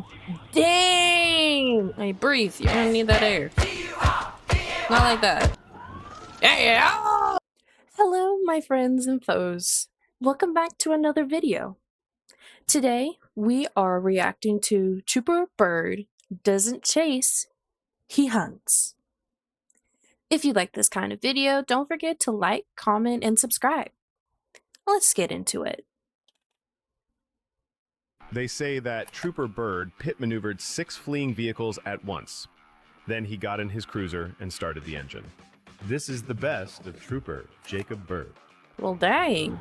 from... Dang! Hey, breathe. You're gonna need that air. Not like that. Yeah! Hello, my friends and foes. Welcome back to another video. Today, we are reacting to Trooper Byrd doesn't chase, he hunts. If you like this kind of video, don't forget to like, comment, and subscribe. Let's get into it. They say that Trooper Byrd pit maneuvered 6 fleeing vehicles at once. Then he got in his cruiser and started the engine. This is the best of Trooper Jacob Byrd. Well, dang.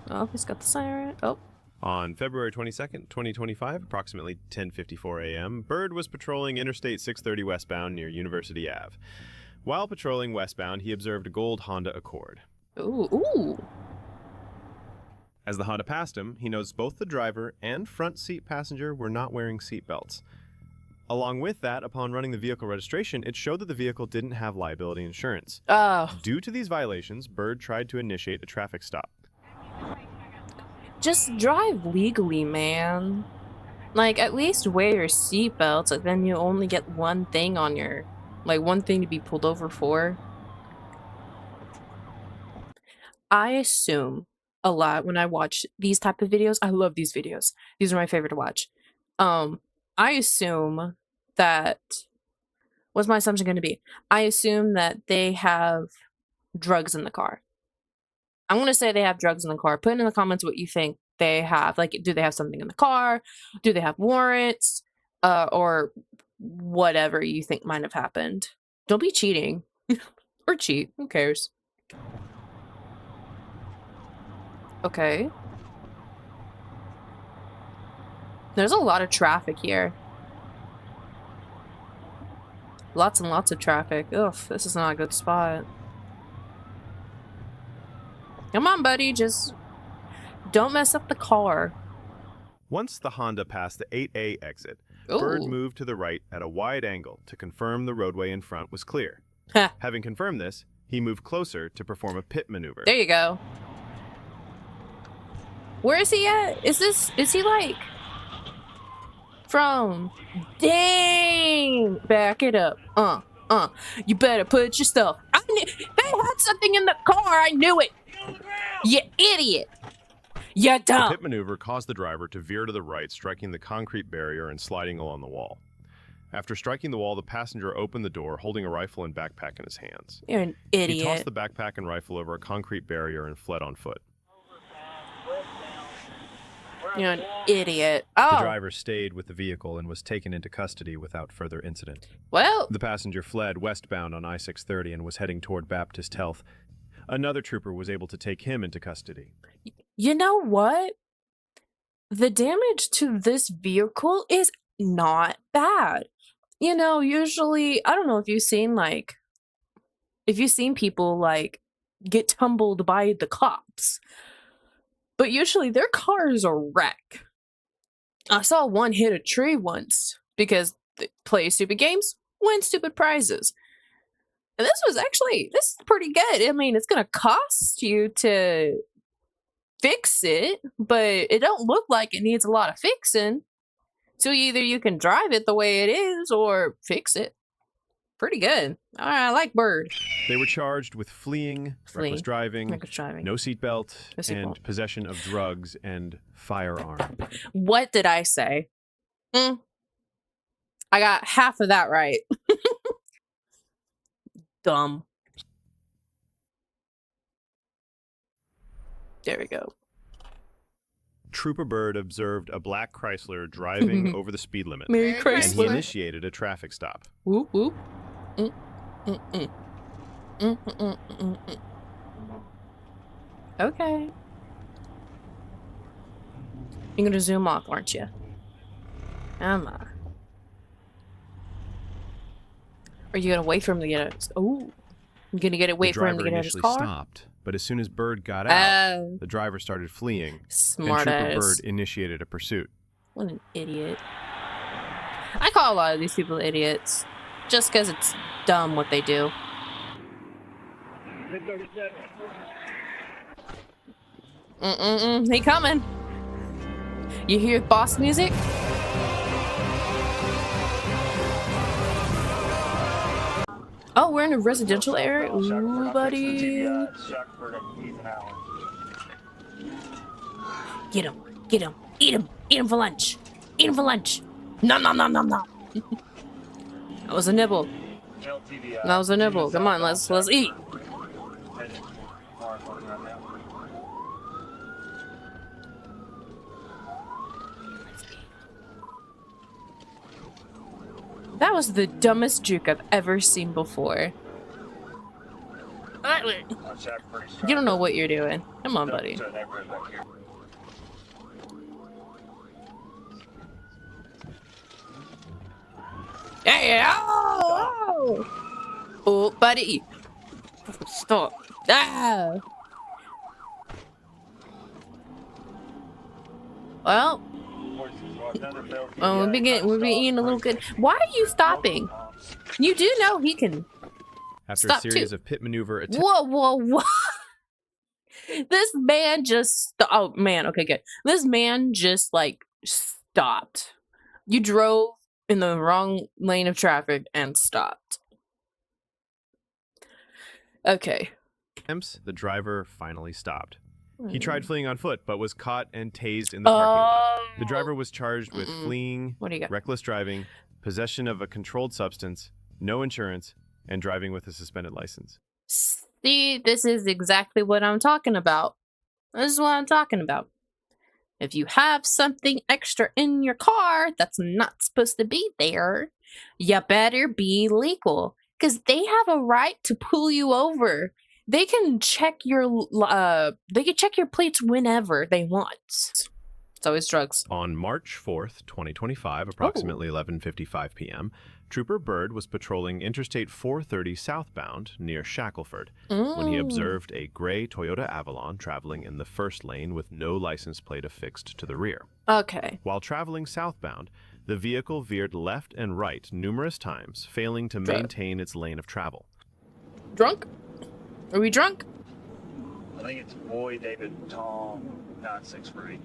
Oh, he's got the siren. Oh. On February 22nd, 2025, approximately 10:54 a.m., Byrd was patrolling Interstate 630 westbound near University Ave. While patrolling westbound, he observed a gold Honda Accord. Ooh. As the Honda passed him, he noticed both the driver and front seat passenger were not wearing seat belts. Along with that, upon running the vehicle registration, it showed that the vehicle didn't have liability insurance. Oh. Due to these violations, Byrd tried to initiate a traffic stop. Just drive legally, man. Like, at least wear your seatbelts, and then you only get one thing on your... Like, one thing to be pulled over for. I assume a lot when I watch these type of videos. I love these videos. These are my favorite to watch. I assume that... What's my assumption going to be? I assume that they have drugs in the car. I'm going to say they have drugs in the car. Put in the comments what you think they have. Like, do they have something in the car? Do they have warrants? Or whatever you think might have happened. Don't be cheating. Or cheat. Who cares? Okay. There's a lot of traffic here. Lots and lots of traffic. Ugh, this is not a good spot. Come on, buddy, just don't mess up the car. Once the Honda passed the 8A exit, Ooh. Byrd moved to the right at a wide angle to confirm the roadway in front was clear. Having confirmed this, he moved closer to perform a pit maneuver. There you go. Where is he at? Is he like from... Dang! Back it up. You better put your stuff. They had something in the car. I knew it. You idiot. You dumb. The pit maneuver caused the driver to veer to the right, striking the concrete barrier and sliding along the wall. After striking the wall, the passenger opened the door, holding a rifle and backpack in his hands. You're an idiot. He tossed the backpack and rifle over a concrete barrier and fled on foot. You're an idiot. Oh. The driver stayed with the vehicle and was taken into custody without further incident. Well. The passenger fled westbound on I-630 and was heading toward Baptist Health. Another trooper was able to take him into custody. You know what? The damage to this vehicle is not bad. You know, usually, I don't know if you've seen people like get tumbled by the cops, but usually their car is a wreck. I saw one hit a tree once because they play stupid games, win stupid prizes. And this is pretty good. I mean, it's going to cost you to fix it, but it don't look like it needs a lot of fixing. So either you can drive it the way it is or fix it. Pretty good. I like Byrd. They were charged with fleeing, reckless driving, no seatbelt, and possession of drugs and firearm. What did I say? I got half of that right. Dumb. There we go. Trooper Byrd observed a black Chrysler driving over the speed limit. Merry Chrysler. And he initiated a traffic stop. Whoop, whoop. Okay. You're gonna zoom off, aren't you? Am I? Are you gonna wait for him to get out? Oh, you're gonna wait for him to get out of his car? The driver initially stopped, but as soon as Byrd got out, the driver started fleeing. Smart and Trooper ass. Byrd initiated a pursuit. What an idiot. I call a lot of these people idiots just because it's dumb what they do. He coming. You hear boss music? Oh, we're in a residential area? Ooh, buddy. Get him. Get him. Eat him. Eat him for lunch. Eat him for lunch. Nom nom nom nom nom. That was a nibble. That was a nibble. Come on, let's eat. That was the dumbest juke I've ever seen before. You don't know what you're doing. Come on, buddy. Hey, oh, oh, buddy. Stop. Ah. Well, we'll be eating a little good. Why are you stopping? You do know he can. After Stop a series too. of pit maneuver attempts. Whoa. This man just. Oh, man. Okay, good. This man just, like, stopped. You drove in the wrong lane of traffic and stopped. Okay. The driver finally stopped. He tried fleeing on foot, but was caught and tased in the parking lot. The driver was charged with fleeing, What do you got? reckless driving, possession of a controlled substance, no insurance, and driving with a suspended license. See, this is exactly what I'm talking about. This is what I'm talking about. If you have something extra in your car that's not supposed to be there, you better be legal. Because they have a right to pull you over. They can check your plates whenever they want. It's always drugs. On March 4th, 2025, approximately 11:55 p.m., Trooper Byrd was patrolling Interstate 430 southbound near Shackleford when he observed a gray Toyota Avalon traveling in the first lane with no license plate affixed to the rear. Okay. While traveling southbound, the vehicle veered left and right numerous times, failing to maintain its lane of travel. Drunk? Are we drunk? I think it's Boy David Tom 963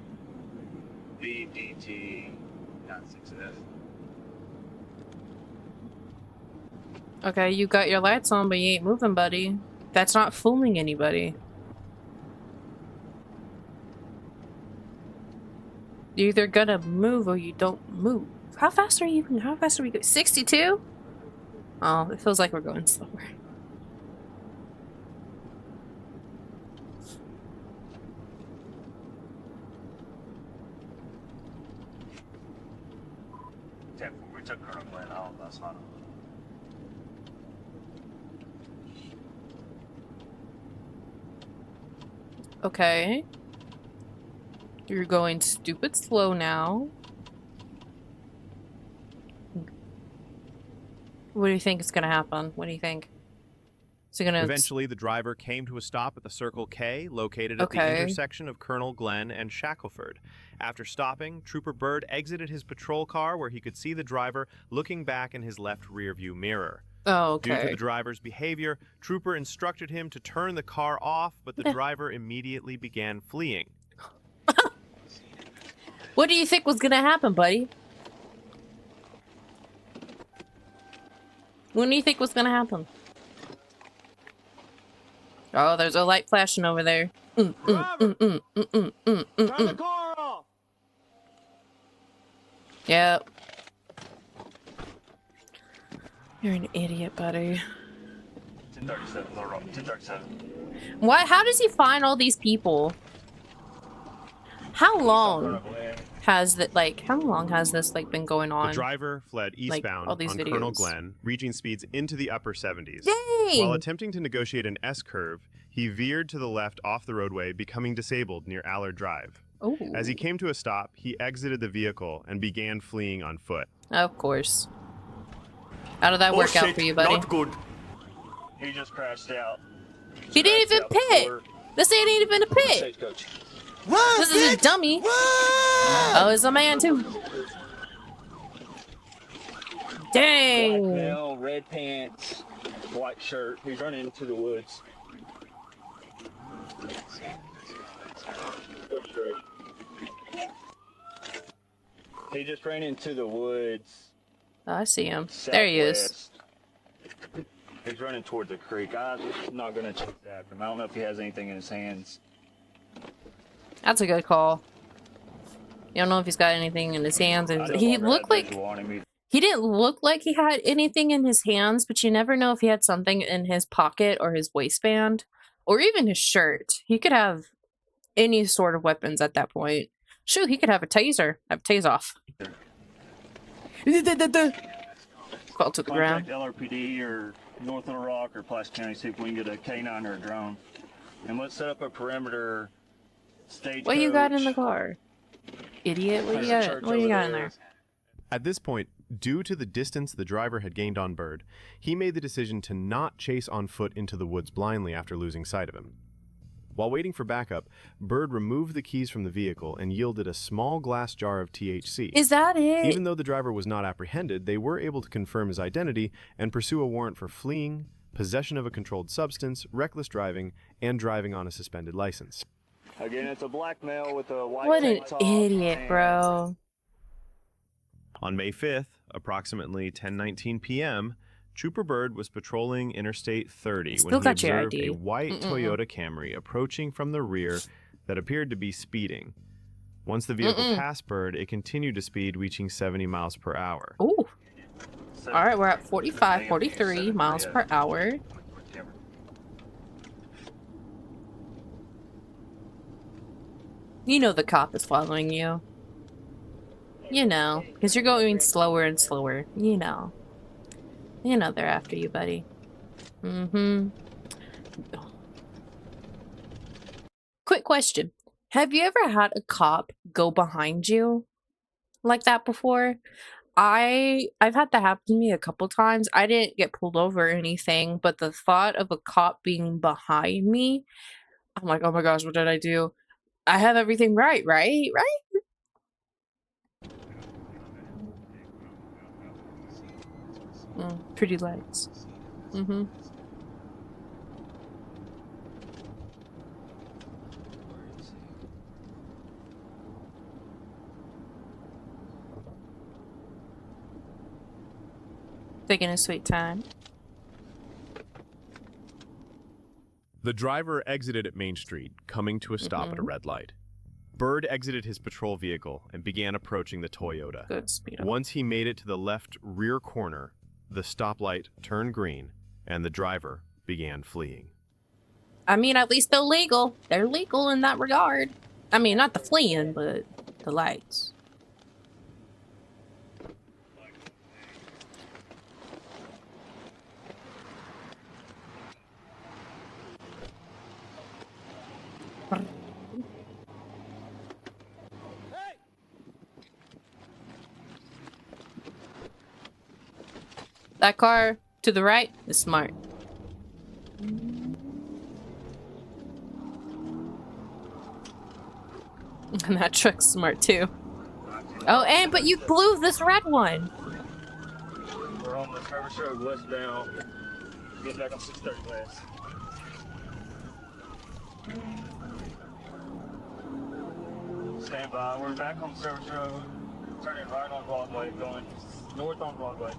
BDT 96F. Okay, you got your lights on, but you ain't moving, buddy. That's not fooling anybody. You're either gonna move or you don't move. How fast are you? How fast are we going? 62? Oh, it feels like we're going slower. We took Colonel Glenn out last night. Okay. You're going stupid slow now. What do you think is gonna happen? What do you think? Is it gonna... Eventually, the driver came to a stop at the Circle K, located at the intersection of Colonel Glenn and Shackleford. After stopping, Trooper Byrd exited his patrol car where he could see the driver looking back in his left rearview mirror. Oh, okay. Due to the driver's behavior, Trooper instructed him to turn the car off, but the driver immediately began fleeing. What do you think was gonna happen, buddy? What do you think was gonna happen? Oh, there's a light flashing over there. Turn the car off! Yep. You're an idiot, buddy. 1037, lower up, 1037. Why? How does he find all these people? How long has that? Like, how long has this like been going on? The driver fled eastbound all these on videos. Colonel Glenn, reaching speeds into the upper 70s. Dang! While attempting to negotiate an S-curve, he veered to the left off the roadway, becoming disabled near Allard Drive. Oh. As he came to a stop, he exited the vehicle and began fleeing on foot. Of course. How did that work out for you, buddy? Not good. He just crashed out. He didn't even pit. This ain't even a pit. Stagecoach. This is a dummy. Oh, it's a man too. Dang. Black male, red pants, white shirt. He's running into the woods. He just ran into the woods. Oh, I see him. There he is. southwest. He's running towards the creek. I'm not going to chase after him. I don't know if he has anything in his hands. That's a good call. You don't know if he's got anything in his hands. He looked like he didn't look like he had anything in his hands, but you never know if he had something in his pocket or his waistband or even his shirt. He could have any sort of weapons at that point. Shoot, he could have a taser. Have a tase off. Fall to the ground. Contact LRPD or North Little Rock or Pulaski County, see if we can get a K9 or a drone. And let's set up a perimeter stage. What you got in the car? Idiot, what do you got? What do you got in there? At this point, due to the distance the driver had gained on Byrd, he made the decision to not chase on foot into the woods blindly after losing sight of him. While waiting for backup, Byrd removed the keys from the vehicle and yielded a small glass jar of THC. Is that it? Even though the driver was not apprehended, they were able to confirm his identity and pursue a warrant for fleeing, possession of a controlled substance, reckless driving, and driving on a suspended license. Again, it's a black male with a white What an tank top idiot, and- bro. On May 5th, approximately 10:19 p.m., Trooper Byrd was patrolling Interstate 30 Still when he got your observed ID. a white Toyota Camry approaching from the rear that appeared to be speeding. Once the vehicle passed Byrd, it continued to speed, reaching 70 miles per hour. Ooh. All right, we're at 45, 43 miles per hour. You know the cop is following you. You know, because you're going slower and slower. You know. You know they're after you, buddy. Mm-hmm. Quick question. Have you ever had a cop go behind you like that before? I've had that happen to me a couple times. I didn't get pulled over or anything, but the thought of a cop being behind me, I'm like, oh my gosh, what did I do? I have everything right? Pretty lights. Mm-hmm. Taking a sweet time. The driver exited at Main Street, coming to a stop at a red light. Byrd exited his patrol vehicle and began approaching the Toyota. Good speed up. Once he made it to the left rear corner, the stoplight turned green and the driver began fleeing. I mean, at least they're legal. They're legal in that regard. I mean, not the fleeing, but the lights. That car to the right is smart. And that truck's smart too. Oh, and but you blew this red one. We're on the Traverse Road westbound. Get back on 630 west. Stand by. We're back on Traverse Road. Turning right on Broadway, going north on Broadway.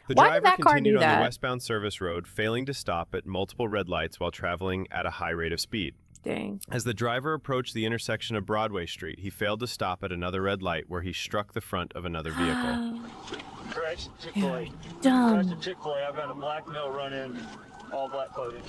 The Why did driver that car continued do on that? the westbound service road, failing to stop at multiple red lights while traveling at a high rate of speed. Dang. As the driver approached the intersection of Broadway Street, he failed to stop at another red light where he struck the front of another vehicle. Crash at Chick-fil-A. Crash Dumb. at Chick-fil-A. I've got a black male running, all black clothing.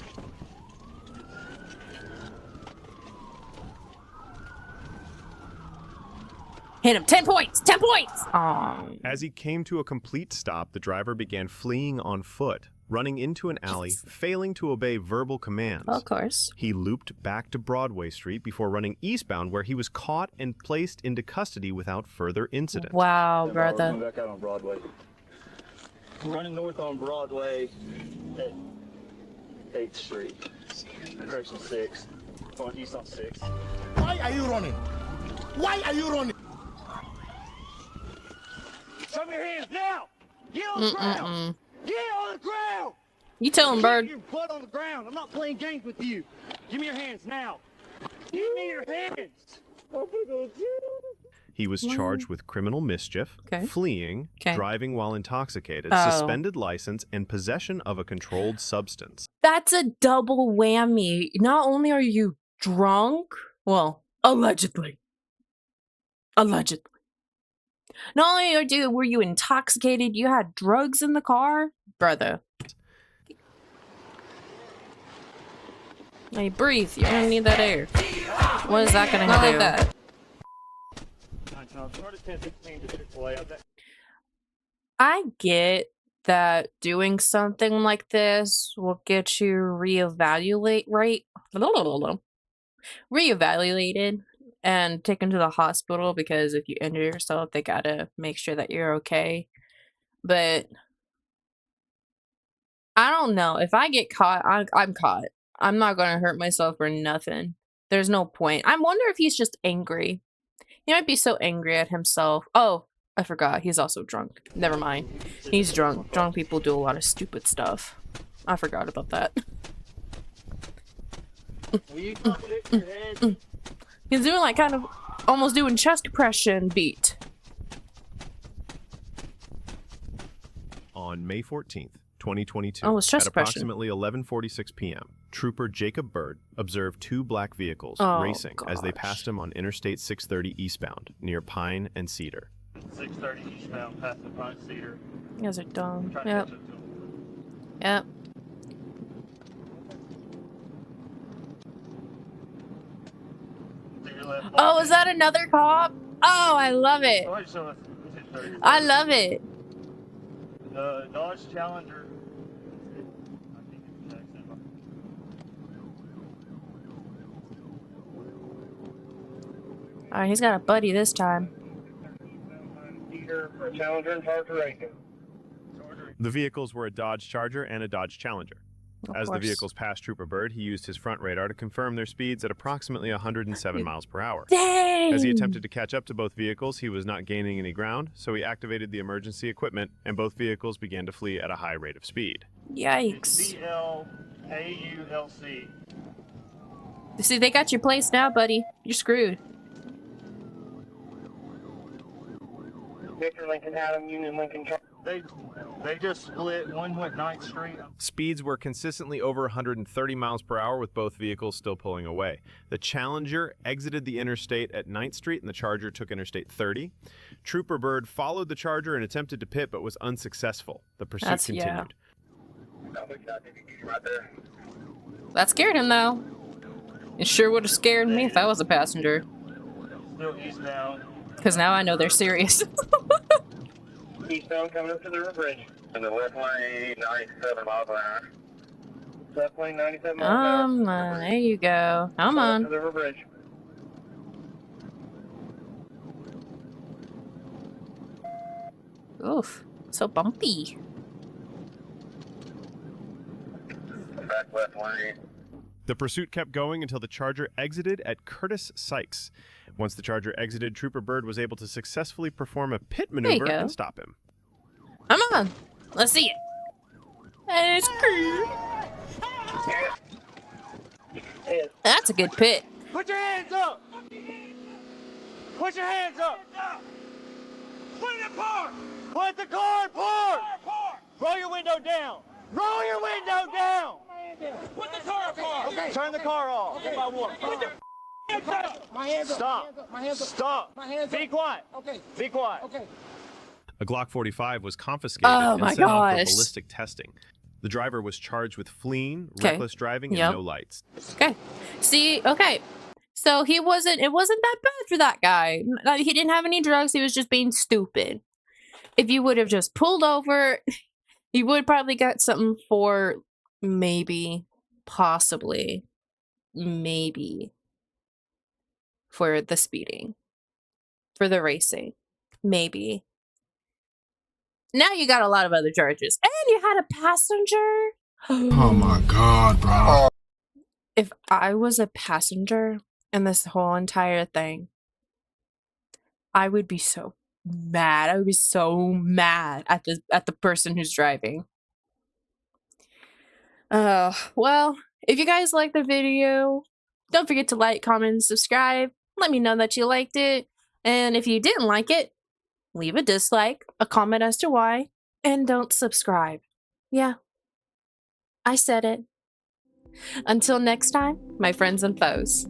Hit him. 10 points. 10 points. Oh. As he came to a complete stop, the driver began fleeing on foot, running into an alley, failing to obey verbal commands. Of course. He looped back to Broadway Street before running eastbound, where he was caught and placed into custody without further incident. Wow, We're brother. coming back out on Broadway. We're running north on Broadway at 8th Street. Correction 6. Going east on 6. Why are you running? Why are you running? Show me your hands now! Get on the ground! Get on the ground! You tell him, Byrd. Your butt on the ground. I'm not playing games with you. Give me your hands now. Give me your hands. He was charged with criminal mischief, Okay. fleeing, Okay. driving while intoxicated, Oh. suspended license, and possession of a controlled substance. That's a double whammy. Not only are you drunk, well, allegedly. Allegedly. Not only were you intoxicated, you had drugs in the car, brother. Hey, breathe. You're gonna need that air. What is that gonna do? Like that. I get that doing something like this will get you reevaluated and taken to the hospital, because if you injure yourself, they gotta make sure that you're okay. But I don't know. If I get caught, I'm caught. I'm not gonna hurt myself for nothing. There's no point. I wonder if he's just angry. He might be so angry at himself. Oh, I forgot. He's also drunk. Never mind. He's drunk. Drunk people do a lot of stupid stuff. I forgot about that. He's doing like kind of almost doing chest compression beat. On May 14th, 2022, Oh, it's chest at compression. approximately 11:46 p.m., Trooper Jacob Byrd observed two black vehicles Oh, racing as they gosh. passed him on Interstate 630 eastbound near Pine and Cedar. 630 eastbound past the Pine Cedar. You guys are dumb. Trying to Yep. catch up to him. Yep. To your left. Oh, is that another cop? Oh, I love it. Oh, wait, so it's 30. I love it. The Dodge Challenger. I think it's Jackson. Alright, he's got a buddy this time. Cedar for Challenger and Charger racing. The vehicles were a Dodge Charger and a Dodge Challenger. Of As the course. vehicles passed Trooper Byrd, he used his front radar to confirm their speeds at approximately 107 miles per hour. Dang! As he attempted to catch up to both vehicles, he was not gaining any ground, so he activated the emergency equipment, and both vehicles began to flee at a high rate of speed. Yikes. CLAULC. See, they got your place now, buddy. You're screwed. Victor Lincoln Adam, Union Lincoln. They just split. One went 9th Street. Speeds were consistently over 130 miles per hour, with both vehicles still pulling away. The Challenger exited the interstate at 9th Street, and the Charger took Interstate 30. Trooper Byrd followed the Charger and attempted to pit, but was unsuccessful. The pursuit continued. That scared him, though. It sure would have scared me if I was a passenger. Still eastbound. Because now I know they're serious. Eastbound coming up to the river bridge. And the left lane, 97 miles an hour. Left lane, 97 miles an hour. There you go. Come on. To the river bridge. Oof. So bumpy. Back left lane. The pursuit kept going until the Charger exited at Curtis Sykes. Once the Charger exited, Trooper Byrd was able to successfully perform a pit you maneuver go. and stop him. Come on. Let's see it. It's cool. That's a good pit. Put your hands up! Put your hands up! Put in the car! Put the car in park! Roll your window down! Roll your window down! Put the car in park! Okay. Turn the car off. Okay. By one. My hands up. Stop! My hands up. Stop! My hands up. Be quiet! Okay. Be quiet! Okay. A Glock 45 was confiscated Oh and my sent off for gosh. ballistic testing. The driver was charged with fleeing, Okay. reckless driving, and Yep. no lights. Okay. See, okay. So it wasn't that bad for that guy. He didn't have any drugs. He was just being stupid. If you would have just pulled over, you would probably got something for maybe, possibly, maybe for the speeding, for the racing, maybe. Now you got a lot of other charges. And you had a passenger. Oh my God, bro. If I was a passenger in this whole entire thing, I would be so mad. I would be so mad at the person who's driving. Well, if you guys liked the video, don't forget to like, comment, and subscribe. Let me know that you liked it. And if you didn't like it, leave a dislike, a comment as to why, and don't subscribe. Yeah, I said it. Until next time, my friends and foes.